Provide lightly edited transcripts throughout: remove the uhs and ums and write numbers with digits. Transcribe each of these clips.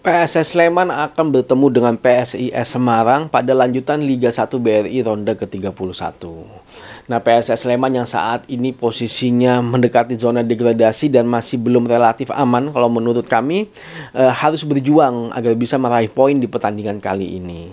PSS Sleman akan bertemu dengan PSIS Semarang pada lanjutan Liga 1 BRI ronde ke-31. Nah, PSS Sleman yang saat ini posisinya mendekati zona degradasi dan masih belum relatif aman kalau menurut kami, harus berjuang agar bisa meraih poin di pertandingan kali ini.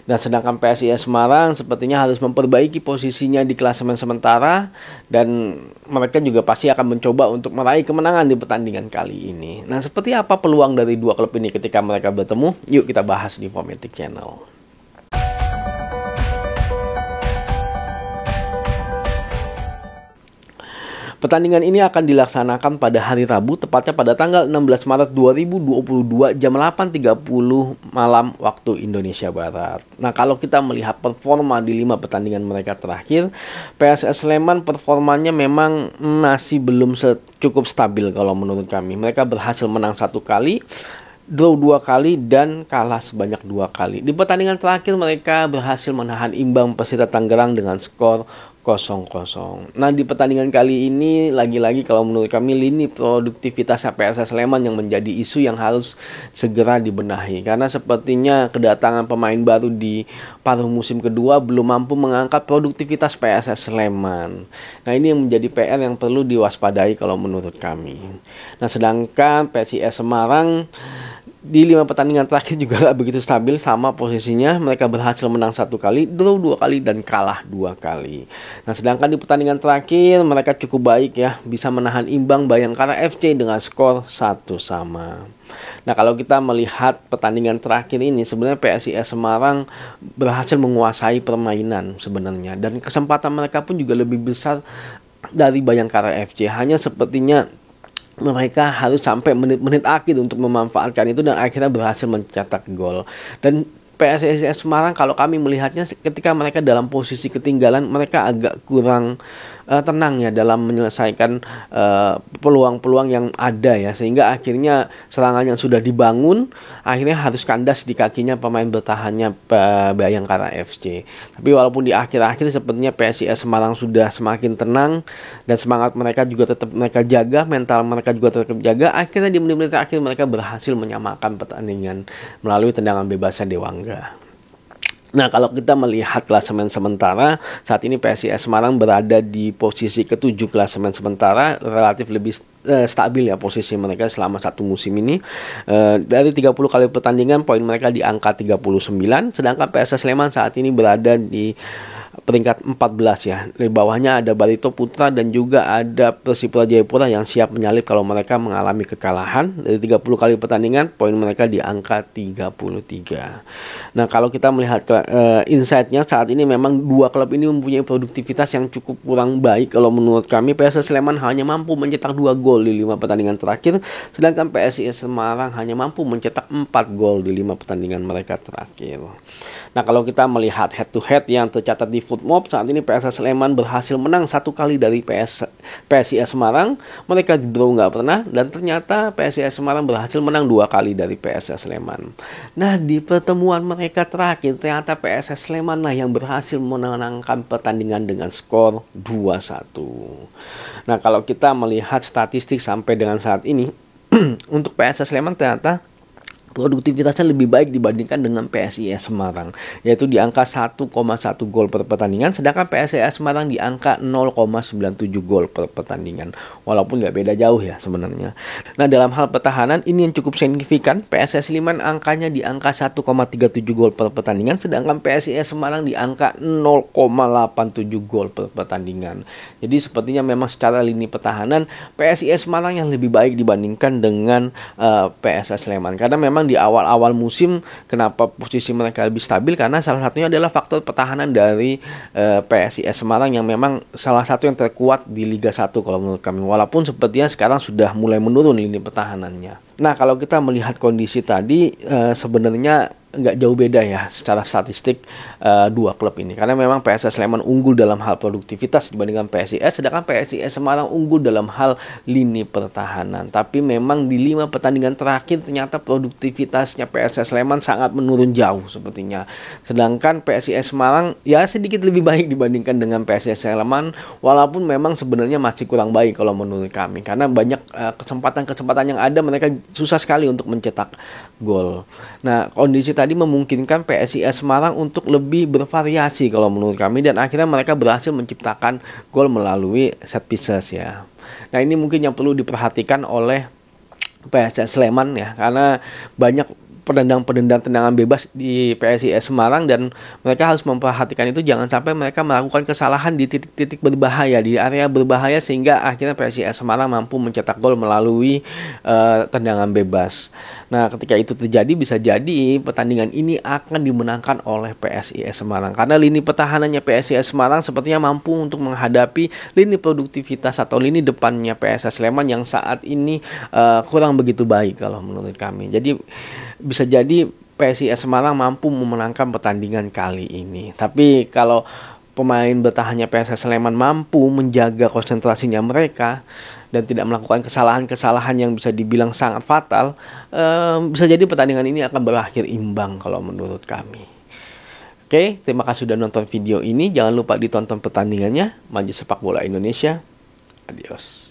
Dan sedangkan PSIS Semarang sepertinya harus memperbaiki posisinya di klasemen sementara, dan mereka juga pasti akan mencoba untuk meraih kemenangan di pertandingan kali ini. Nah, seperti apa peluang dari dua klub ini ketika mereka bertemu? Yuk kita bahas di Fometic Channel. Pertandingan ini akan dilaksanakan pada hari Rabu, tepatnya pada tanggal 16 Maret 2022 jam 8.30 malam waktu Indonesia Barat. Nah, kalau kita melihat performa di 5 pertandingan mereka terakhir, PSS Sleman performanya memang masih belum cukup stabil kalau menurut kami. Mereka berhasil menang 1 kali, draw 2 kali, dan kalah sebanyak 2 kali. Di pertandingan terakhir mereka berhasil menahan imbang Persita Tangerang dengan skor 0-0. Nah, di pertandingan kali ini lagi-lagi kalau menurut kami lini produktivitas PSS Sleman yang menjadi isu yang harus segera dibenahi, karena sepertinya kedatangan pemain baru di paruh musim kedua belum mampu mengangkat produktivitas PSS Sleman. Nah, ini yang menjadi PR yang perlu diwaspadai kalau menurut kami. Nah, sedangkan PSIS Semarang di 5 pertandingan terakhir juga gak begitu stabil, sama posisinya. Mereka berhasil menang 1 kali, draw 2 kali, dan kalah 2 kali. Nah, sedangkan di pertandingan terakhir mereka cukup baik ya, bisa menahan imbang Bayangkara FC dengan skor 1-1. Nah, kalau kita melihat pertandingan terakhir ini, sebenarnya PSIS Semarang berhasil menguasai permainan sebenarnya, dan kesempatan mereka pun juga lebih besar dari Bayangkara FC. Hanya sepertinya mereka harus sampai menit-menit akhir untuk memanfaatkan itu, dan akhirnya berhasil mencetak gol. Dan PSIS Semarang kalau kami melihatnya, ketika mereka dalam posisi ketinggalan, mereka agak kurang tenang ya dalam menyelesaikan peluang-peluang yang ada ya, sehingga akhirnya serangan yang sudah dibangun akhirnya harus kandas di kakinya pemain bertahannya Bayangkara FC. Tapi walaupun di akhir-akhir sepertinya PSIS Semarang sudah semakin tenang, dan semangat mereka juga tetap mereka jaga, mental mereka juga tetap jaga. Akhirnya di menit-menit akhir mereka berhasil menyamakan pertandingan melalui tendangan bebasnya Dewangga. Nah, kalau kita melihat klasemen sementara, saat ini PSIS Semarang berada di posisi ke-7 klasemen sementara, relatif lebih stabil ya posisi mereka selama 1 musim ini. Dari 30 kali pertandingan, poin mereka di angka 39, sedangkan PSS Sleman saat ini berada di peringkat 14 ya. Di bawahnya ada Barito Putra dan juga ada Persipura Jayapura yang siap menyalip kalau mereka mengalami kekalahan. Dari 30 kali pertandingan, poin mereka di angka 33. Nah, kalau kita melihat insight-nya saat ini, memang 2 klub ini mempunyai produktivitas yang cukup kurang baik kalau menurut kami. PSS Sleman hanya mampu mencetak 2 gol di 5 pertandingan terakhir, sedangkan PSIS Semarang hanya mampu mencetak 4 gol di 5 pertandingan mereka terakhir. Nah, kalau kita melihat head to head yang tercatat di Footmob, saat ini PSS Sleman berhasil menang 1 kali dari PSIS Semarang. Mereka draw nggak pernah, dan ternyata PSIS Semarang berhasil menang 2 kali dari PSS Sleman. Nah, di pertemuan mereka terakhir ternyata PSS Sleman lah yang berhasil menangkan pertandingan dengan skor 2-1. Nah, kalau kita melihat statistik sampai dengan saat ini untuk PSS Sleman ternyata produktivitasnya lebih baik dibandingkan dengan PSIS Semarang, yaitu di angka 1,1 gol per pertandingan, sedangkan PSIS Semarang di angka 0,97 gol per pertandingan, walaupun nggak beda jauh ya sebenarnya. Nah, dalam hal pertahanan ini yang cukup signifikan, PSS Sleman angkanya di angka 1,37 gol per pertandingan, sedangkan PSIS Semarang di angka 0,87 gol per pertandingan. Jadi sepertinya memang secara lini pertahanan PSIS Semarang yang lebih baik dibandingkan dengan PSS Sleman, karena memang di awal-awal musim kenapa posisi mereka lebih stabil, karena salah satunya adalah faktor pertahanan dari PSIS Semarang yang memang salah satu yang terkuat di Liga 1 kalau menurut kami, walaupun sepertinya sekarang sudah mulai menurun lini pertahanannya. Nah, kalau kita melihat kondisi tadi, sebenarnya nggak jauh beda ya secara statistik dua klub ini, karena memang PSS Sleman unggul dalam hal produktivitas dibandingkan PSIS, sedangkan PSIS Semarang unggul dalam hal lini pertahanan. Tapi memang di 5 pertandingan terakhir ternyata produktivitasnya PSS Sleman sangat menurun jauh sepertinya, sedangkan PSIS Semarang ya sedikit lebih baik dibandingkan dengan PSIS Sleman, walaupun memang sebenarnya masih kurang baik kalau menurut kami, karena banyak kesempatan-kesempatan yang ada mereka susah sekali untuk mencetak gol. Nah, kondisi tadi memungkinkan PSIS Semarang untuk lebih bervariasi kalau menurut kami, dan akhirnya mereka berhasil menciptakan gol melalui set pieces ya. Nah, ini mungkin yang perlu diperhatikan oleh PSS Sleman ya, karena banyak tendangan bebas di PSIS Semarang, dan mereka harus memperhatikan itu jangan sampai mereka melakukan kesalahan di titik-titik berbahaya, di area berbahaya, sehingga akhirnya PSIS Semarang mampu mencetak gol melalui tendangan bebas. Nah, ketika itu terjadi, bisa jadi pertandingan ini akan dimenangkan oleh PSIS Semarang, karena lini pertahanannya PSIS Semarang sepertinya mampu untuk menghadapi lini produktivitas atau lini depannya PSS Sleman yang saat ini kurang begitu baik kalau menurut kami. Jadi bisa jadi PSIS Semarang mampu memenangkan pertandingan kali ini. Tapi kalau pemain bertahannya PSS Sleman mampu menjaga konsentrasinya mereka dan tidak melakukan kesalahan-kesalahan yang bisa dibilang sangat fatal, bisa jadi pertandingan ini akan berakhir imbang kalau menurut kami. Oke, terima kasih sudah nonton video ini. Jangan lupa ditonton pertandingannya. Majelis Sepak Bola Indonesia. Adios.